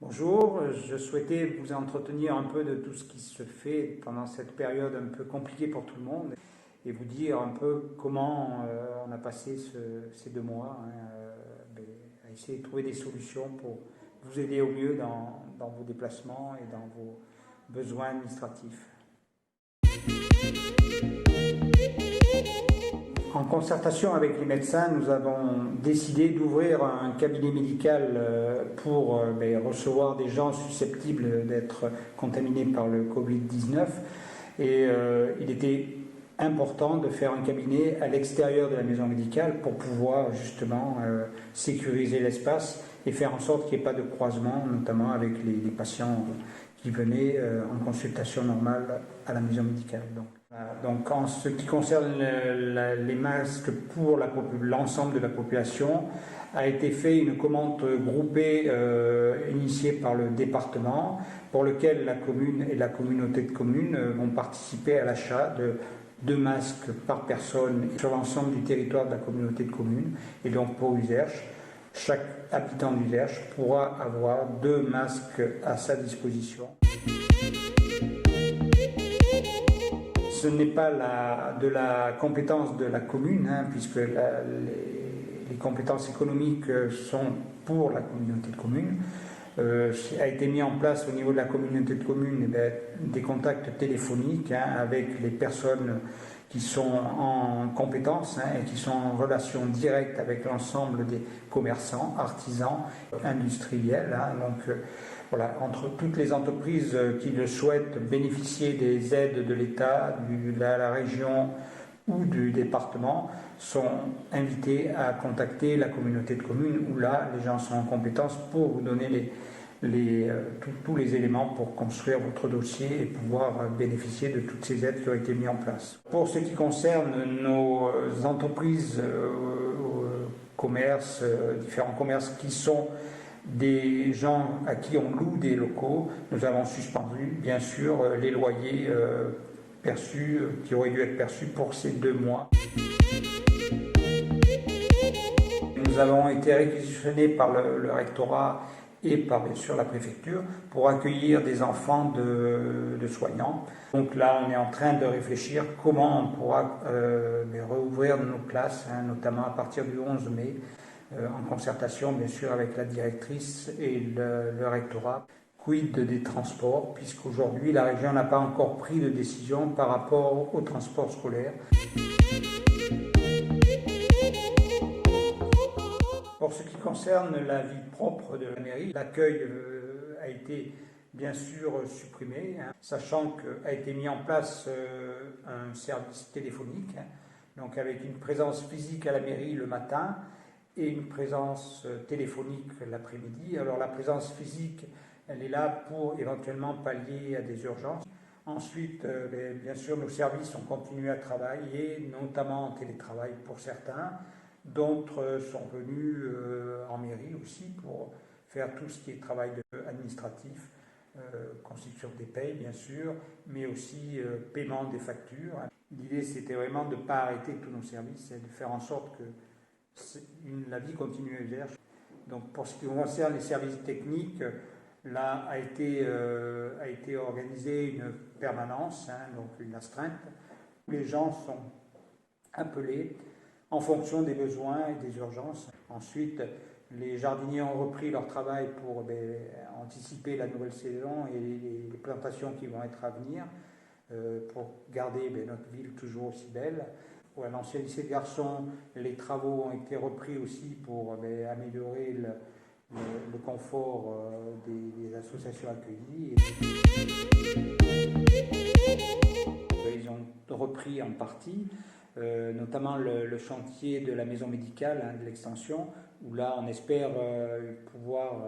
Bonjour, je souhaitais vous entretenir un peu de tout ce qui se fait pendant cette période un peu compliquée pour tout le monde et vous dire un peu comment on a passé ces 2 mois, à essayer de trouver des solutions pour vous aider au mieux dans vos déplacements et dans vos besoins administratifs. En concertation avec les médecins, nous avons décidé d'ouvrir un cabinet médical pour recevoir des gens susceptibles d'être contaminés par le Covid-19. Et il était important de faire un cabinet à l'extérieur de la maison médicale pour pouvoir justement sécuriser l'espace et faire en sorte qu'il n'y ait pas de croisement, notamment avec les patients qui venaient en consultation normale à la maison médicale. Donc en ce qui concerne les masques pour l'ensemble de la population, a été fait une commande groupée initiée par le département pour lequel la commune et la communauté de communes vont participer à l'achat de 2 masques par personne sur l'ensemble du territoire de la communauté de communes. Et donc pour Uzerche, chaque habitant d'Uzerche pourra avoir 2 masques à sa disposition. Ce n'est pas de la compétence de la commune, puisque les compétences économiques sont pour la communauté de communes. A été mis en place au niveau de la communauté de communes des contacts téléphoniques avec les personnes qui sont en compétence et qui sont en relation directe avec l'ensemble des commerçants, artisans, industriels. Voilà, entre toutes les entreprises qui le souhaitent bénéficier des aides de l'État, de la région ou du département, sont invités à contacter la communauté de communes où là, les gens sont en compétence pour vous donner tous les éléments pour construire votre dossier et pouvoir bénéficier de toutes ces aides qui ont été mises en place. Pour ce qui concerne nos entreprises, différents commerces qui sont des gens à qui on loue des locaux, nous avons suspendu bien sûr les loyers perçus, qui auraient dû être perçus pour ces 2 mois. Nous avons été réquisitionnés par le rectorat et par bien sûr la préfecture pour accueillir des enfants de soignants. Donc là, on est en train de réfléchir comment on pourra rouvrir nos classes, notamment à partir du 11 mai, en concertation bien sûr avec la directrice et le rectorat. Quid des transports, puisqu'aujourd'hui la région n'a pas encore pris de décision par rapport au transport scolaire. Pour ce qui concerne la vie propre de la mairie, l'accueil a été bien sûr supprimé, sachant qu'a été mis en place un service téléphonique, donc avec une présence physique à la mairie le matin et une présence téléphonique l'après-midi. Alors la présence physique, elle est là pour éventuellement pallier à des urgences. Ensuite, bien sûr, nos services ont continué à travailler, notamment en télétravail pour certains. D'autres sont venus en mairie aussi pour faire tout ce qui est travail administratif, constitution des payes bien sûr, mais aussi paiement des factures. L'idée c'était vraiment de ne pas arrêter tous nos services et de faire en sorte que la vie continue à Uzerche. Donc pour ce qui concerne les services techniques, là a été organisée une permanence, donc une astreinte, où les gens sont appelés en fonction des besoins et des urgences. Ensuite, les jardiniers ont repris leur travail pour anticiper la nouvelle saison et les plantations qui vont être à venir, pour garder notre ville toujours aussi belle. Pour l'ancien lycée de garçons, les travaux ont été repris aussi pour améliorer le confort des associations accueillies. Ils ont repris en partie, notamment le chantier de la maison médicale, de l'extension, où là on espère pouvoir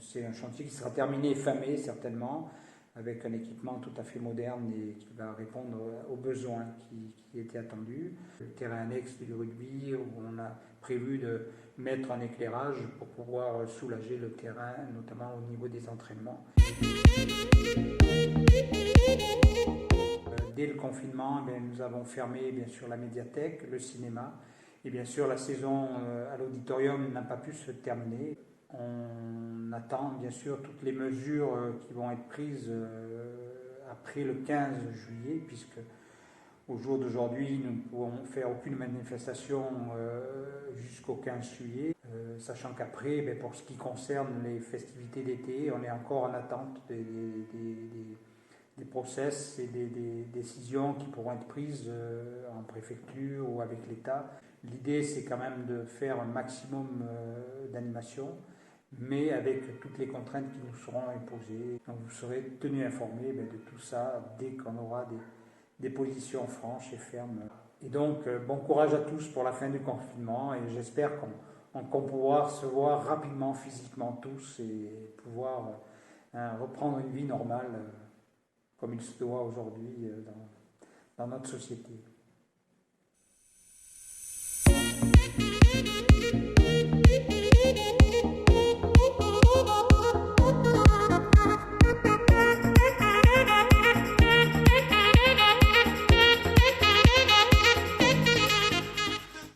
c'est un chantier qui sera terminé fin mai certainement, avec un équipement tout à fait moderne et qui va répondre aux besoins qui étaient attendus. Le terrain annexe du rugby, où on a prévu de mettre un éclairage pour pouvoir soulager le terrain, notamment au niveau des entraînements. Dès le confinement, nous avons fermé bien sûr la médiathèque, le cinéma, et bien sûr la saison à l'auditorium n'a pas pu se terminer. On attend bien sûr toutes les mesures qui vont être prises après le 15 juillet, puisque au jour d'aujourd'hui, nous ne pouvons faire aucune manifestation jusqu'au 15 juillet, sachant qu'après, pour ce qui concerne les festivités d'été, on est encore en attente des process et des décisions qui pourront être prises en préfecture ou avec l'État. L'idée, c'est quand même de faire un maximum d'animation, mais avec toutes les contraintes qui nous seront imposées. Donc vous serez tenus informés de tout ça dès qu'on aura des positions franches et fermes. Et donc, bon courage à tous pour la fin du confinement, et j'espère qu'on pourra se voir rapidement physiquement tous et pouvoir reprendre une vie normale comme il se doit aujourd'hui dans notre société.